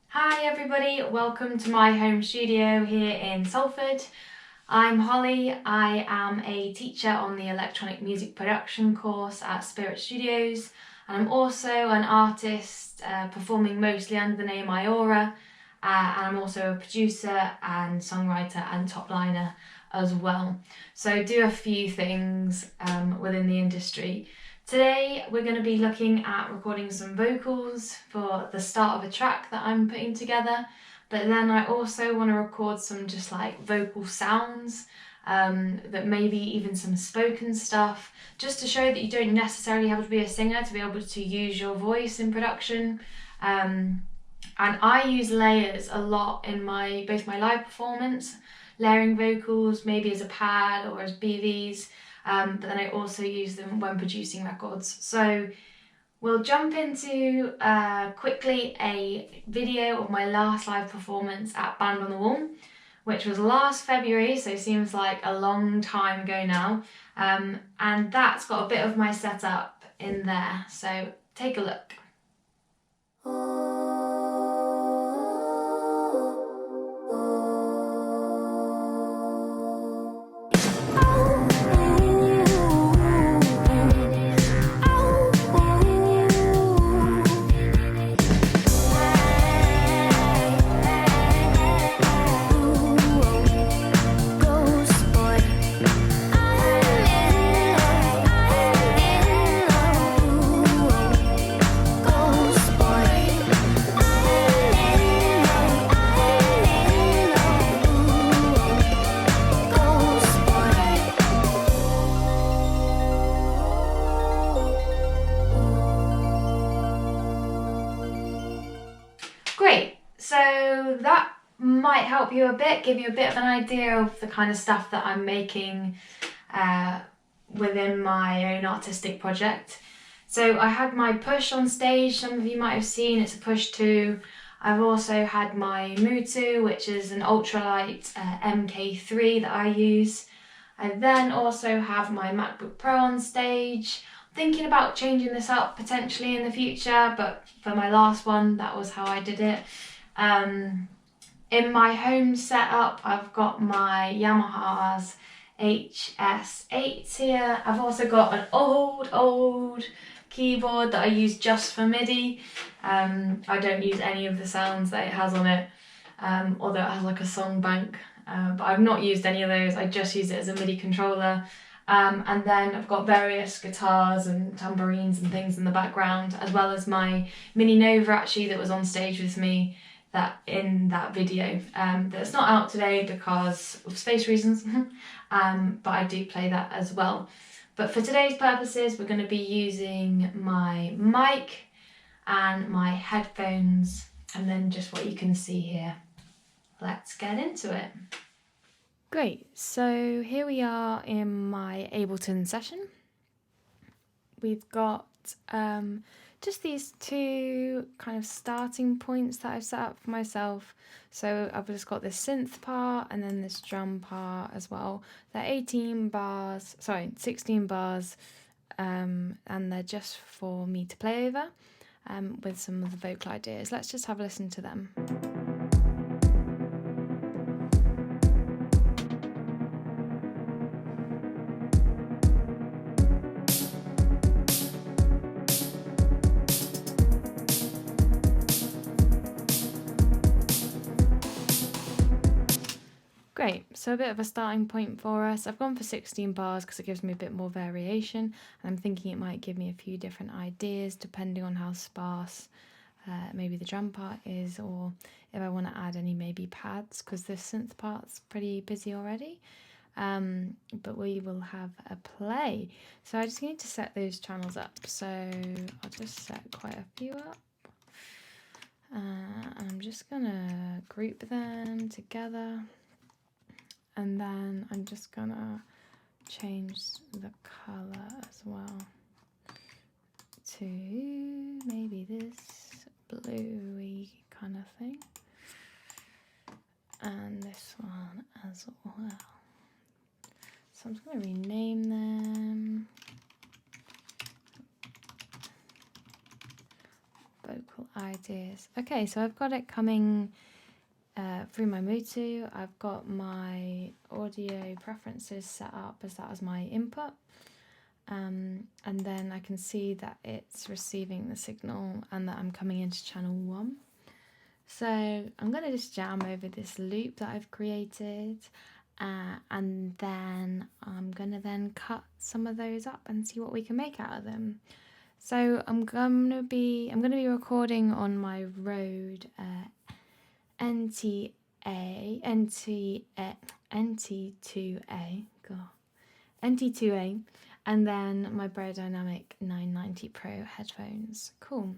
Hi everybody, welcome to my home studio here in Salford. I'm Holly. I am a teacher on the electronic music production course at Spirit Studios, and I'm also an artist performing mostly under the name IORA, and I'm also a producer and songwriter and top liner as well. So I do a few things within the industry. Today we're going to be looking at recording some vocals for the start of a track that I'm putting together, but then I also want to record some just like vocal sounds, that maybe even some spoken stuff, just to show that you don't necessarily have to be a singer to be able to use your voice in production. And I use layers a lot in both my live performance, layering vocals maybe as a pad or as BVs, but then I also use them when producing records. So we'll jump into quickly a video of my last live performance at Band on the Wall, which was last February, so seems like a long time ago now, and that's got a bit of my setup in there, so take a look. Great, so that might help you a bit, give you a bit of an idea of the kind of stuff that I'm making within my own artistic project. So I had my push on stage, some of you might have seen, it's a push 2. I've also had my Mutu, which is an ultralight MK3 that I use. I then also have my MacBook Pro on stage. Thinking about changing this up potentially in the future, but for my last one, that was how I did it. In my home setup, I've got my Yamaha's HS8s here. I've also got an old keyboard that I use just for MIDI. I don't use any of the sounds that it has on it, although it has like a song bank, but I've not used any of those. I just use it as a MIDI controller. And then I've got various guitars and tambourines and things in the background, as well as my Mini Nova actually that was on stage with me in that video. That's not out today because of space reasons, but I do play that as well. But for today's purposes, we're going to be using my mic and my headphones, and then just what you can see here. Let's get into it. Great, so here we are in my Ableton session. We've got just these 2 kind of starting points that I've set up for myself. So I've just got this synth part and then this drum part as well. They're 16 bars, and they're just for me to play over with some of the vocal ideas. Let's just have a listen to them. Great, so a bit of a starting point for us. I've gone for 16 bars because it gives me a bit more variation, and I'm thinking it might give me a few different ideas depending on how sparse maybe the drum part is, or if I want to add any maybe pads, because this synth part's pretty busy already. But we will have a play. So I just need to set those channels up. So I'll just set quite a few up. And I'm just gonna group them together. And then I'm just gonna change the color as well to maybe this bluey kind of thing. And this one as well. So I'm just gonna rename them. vocal ideas. Okay, so I've got it coming through my Mutu. I've got my audio preferences set up as that as my input. And then I can see that it's receiving the signal and that I'm coming into channel 1. So I'm going to just jam over this loop that I've created, and then I'm going to then cut some of those up and see what we can make out of them. So I'm going to be recording on my Rode NT2A, and then my Beyerdynamic 990 Pro headphones. Cool.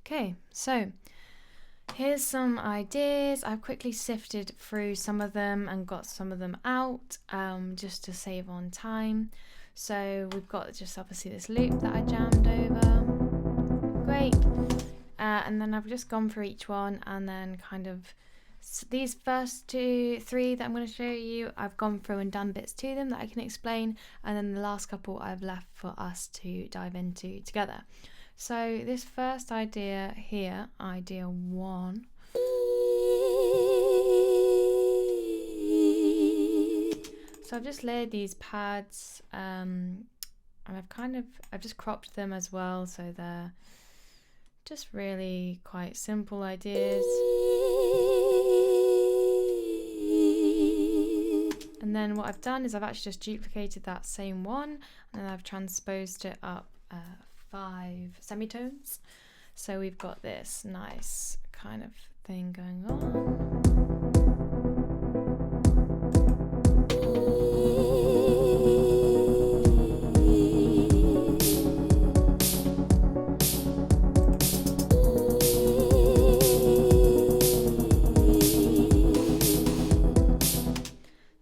Okay, so here's some ideas. I've quickly sifted through some of them and got some of them out just to save on time. So we've got just obviously this loop that I jammed over. Great. And then I've just gone through each one, and then kind of these first 3 that I'm going to show you, I've gone through and done bits to them that I can explain, and then the last couple I've left for us to dive into together. So this first idea here, idea 1, so I've just layered these pads, and I've just cropped them as well, so they're just really quite simple ideas. And then what I've done is I've actually just duplicated that same one, and then I've transposed it up 5 semitones. So we've got this nice kind of thing going on.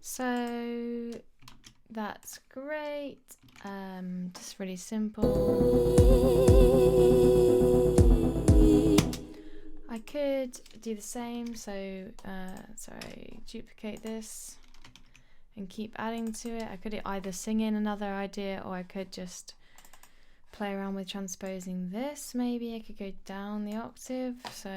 So that's great. Just really simple. I could do the same, so duplicate this and keep adding to it. I could either sing in another idea, or I could just play around with transposing this. Maybe I could go down the octave, so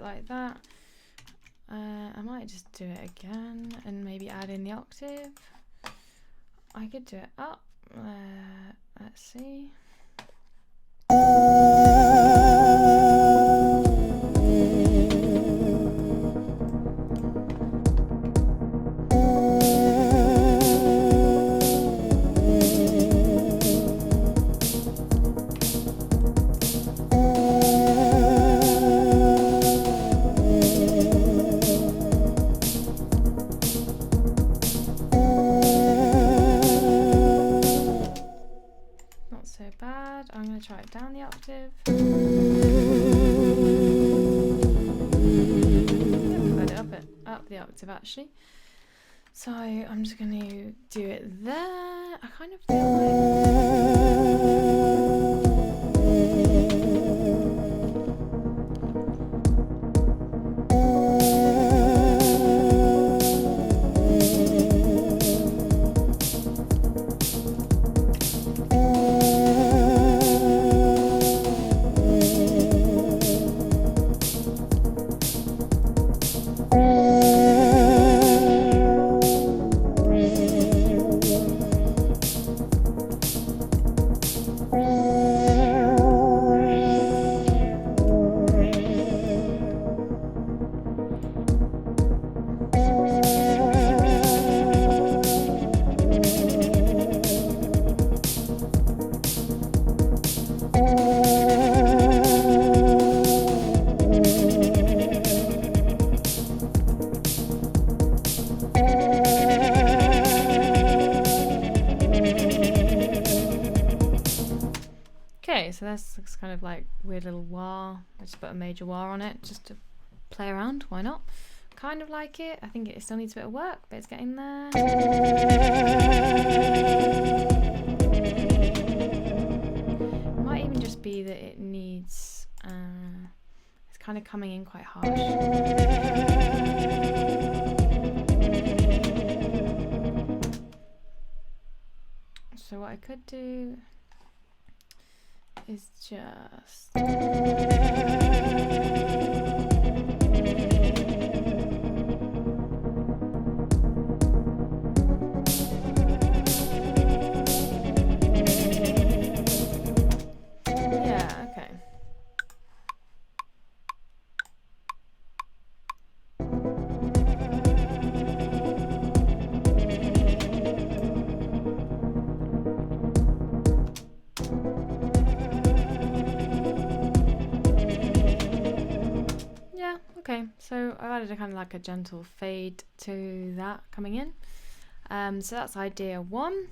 like that. I might just do it again and maybe add in the octave. I could do it up. Let's see. I'm going to try it down the octave. Yeah, I've got it up the octave actually. So I'm just going to do it there. I kind of feel like this looks kind of like weird little wah. I just put a major wah on it just to play around. Why not? Kind of like it. I think it still needs a bit of work, but it's getting there. It might even just be that it needs, it's kind of coming in quite harsh. So what I could do is just okay, so I've added a kind of like a gentle fade to that coming in. So that's idea 1.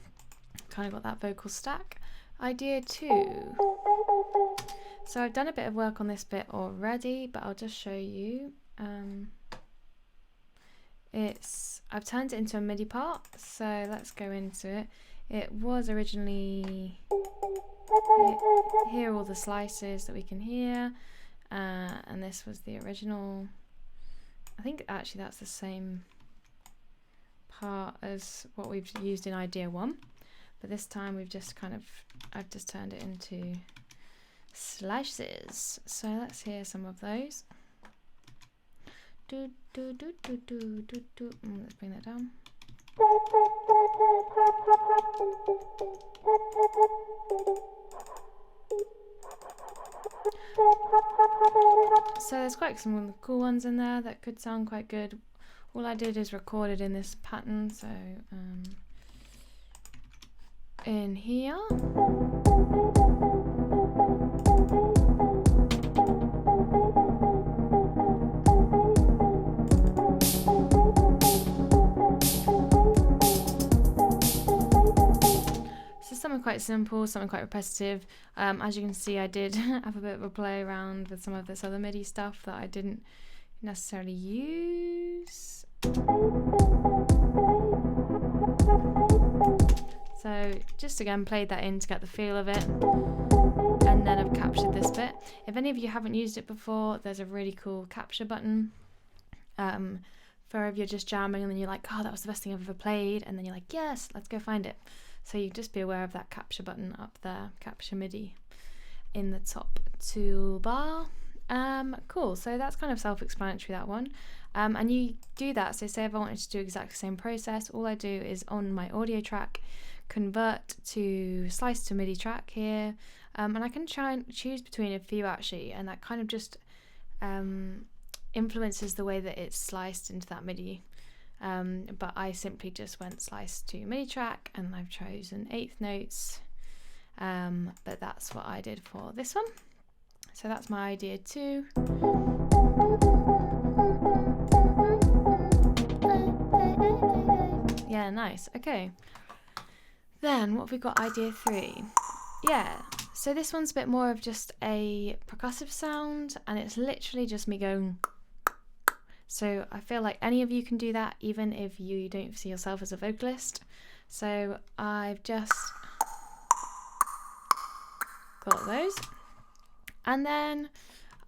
Kind of got that vocal stack. Idea 2. So I've done a bit of work on this bit already, but I'll just show you. I've turned it into a MIDI part, so let's go into it. It was originally, here are all the slices that we can hear. And this was the original. I think actually that's the same part as what we've used in idea 1, but this time I've just turned it into slices. So let's hear some of those. Let's bring that down. So there's quite some cool ones in there that could sound quite good. All I did is record it in this pattern, so in here. Something quite simple, something quite repetitive. As you can see, I did have a bit of a play around with some of this other MIDI stuff that I didn't necessarily use. So just again played that in to get the feel of it, and then I've captured this bit. If any of you haven't used it before, there's a really cool capture button. For if you're just jamming and then you're like, oh, that was the best thing I've ever played, and then you're like, yes, let's go find it. So you just be aware of that capture button up there, capture MIDI in the top toolbar. Cool, so that's kind of self-explanatory, that one. And you do that, so say if I wanted to do exactly the same process, all I do is on my audio track, convert to slice to MIDI track here, and I can try and choose between a few actually, and that kind of just influences the way that it's sliced into that MIDI. But I simply just went slice to MIDI track, and I've chosen 8th notes, but that's what I did for this one. So that's my idea 2. Yeah, nice. Okay, then what have we got? Idea 3. Yeah, so this one's a bit more of just a percussive sound, and it's literally just me going. So I feel like any of you can do that, even if you don't see yourself as a vocalist. So I've just got those. And then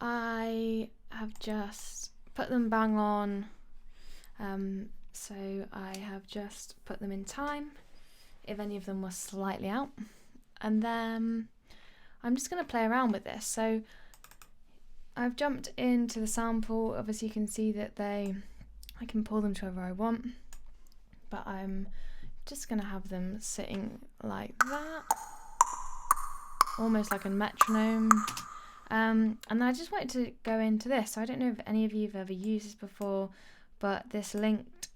I have just put them bang on. So I have just put them in time, if any of them were slightly out. And then I'm just going to play around with this. So I've jumped into the sample. Obviously you can see that I can pull them to wherever I want, but I'm just going to have them sitting like that, almost like a metronome. And I just wanted to go into this. So I don't know if any of you have ever used this before, but this linked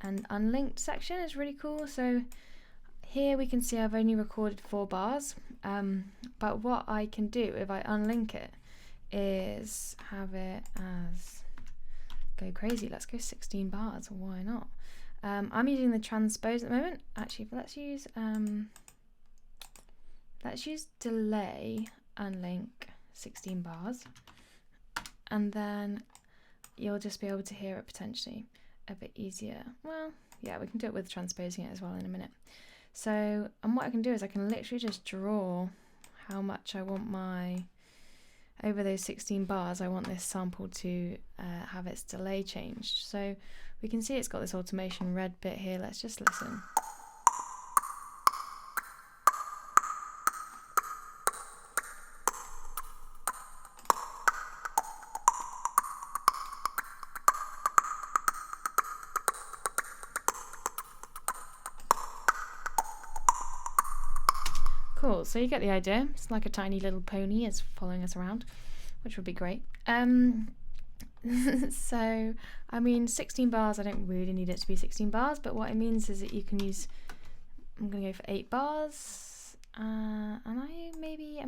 and unlinked section is really cool. So here we can see I've only recorded 4 bars, but what I can do if I unlink it is have it as go crazy. Let's go 16 bars, why not? I'm using the transpose at the moment. Actually, let's use delay unlink 16 bars, and then you'll just be able to hear it potentially a bit easier. Well, yeah, we can do it with transposing it as well in a minute. So, and what I can do is I can literally just draw how much I want over those 16 bars, I want this sample to have its delay changed. So we can see it's got this automation red bit here. Let's just listen. Cool, so you get the idea. It's like a tiny little pony is following us around, which would be great. So, I mean, 16 bars, I don't really need it to be 16 bars, but what it means is that you can use, I'm going to go for 8 bars, and I'm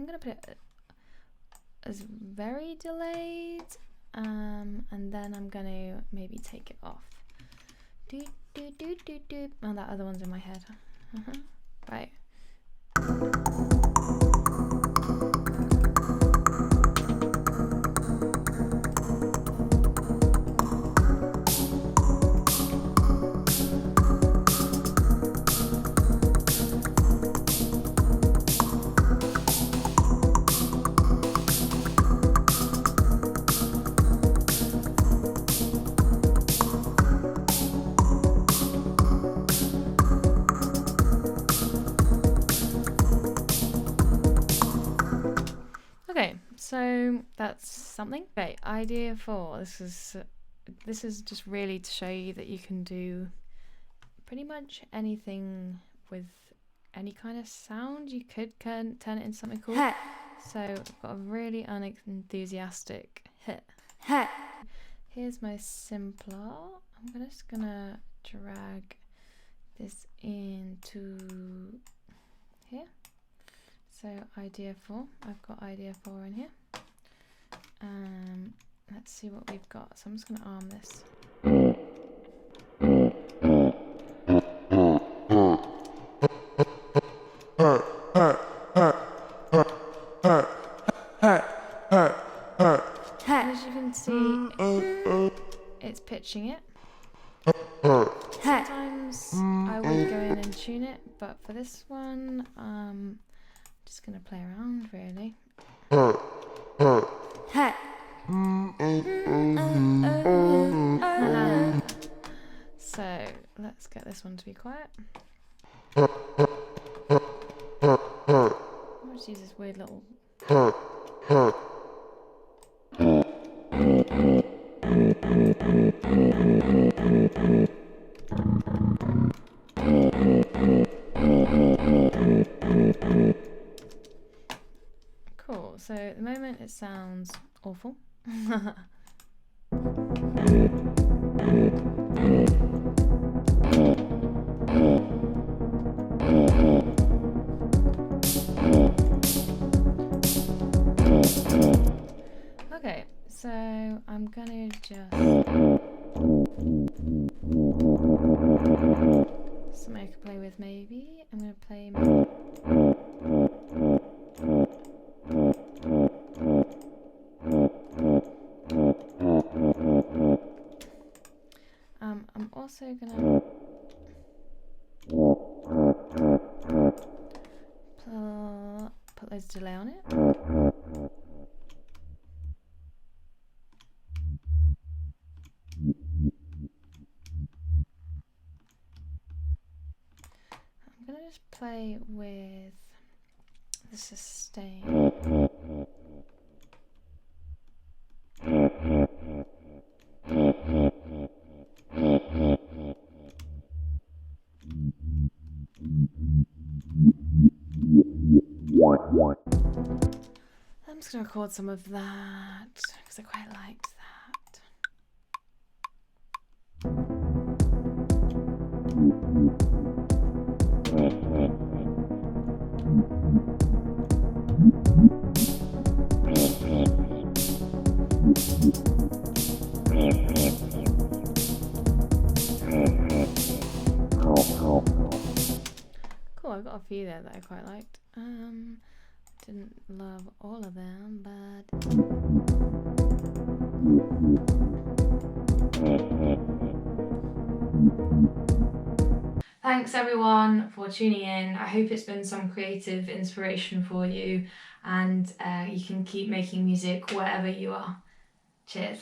going to put it as very delayed, and then I'm going to maybe take it off. Oh, that other one's in my head. Right. Okay, so that's something. Okay, idea 4. This is just really to show you that you can do pretty much anything with any kind of sound. You could turn it into something cool. So I've got a really unenthusiastic hit. Here's my simpler. I'm just gonna drag this into here. So idea 4, I've got idea 4 in here. Let's see what we've got. So I'm just going to arm this. As you can see, it's pitching it. Sometimes I will go in and tune it, but for this one, just going to play around really. So let's get this one to be quiet. I'll just use this weird little. Cool, so at the moment it sounds awful. Okay, so I'm gonna just something I could play with maybe. I'm gonna play I'm also gonna put loads of delay on it. I'm gonna just play with the sustain. I'm just going to record some of that because I quite liked that. Cool, I've got a few there that I quite liked. didn't love all of them, but... Thanks everyone for tuning in. I hope it's been some creative inspiration for you, and you can keep making music wherever you are. Cheers.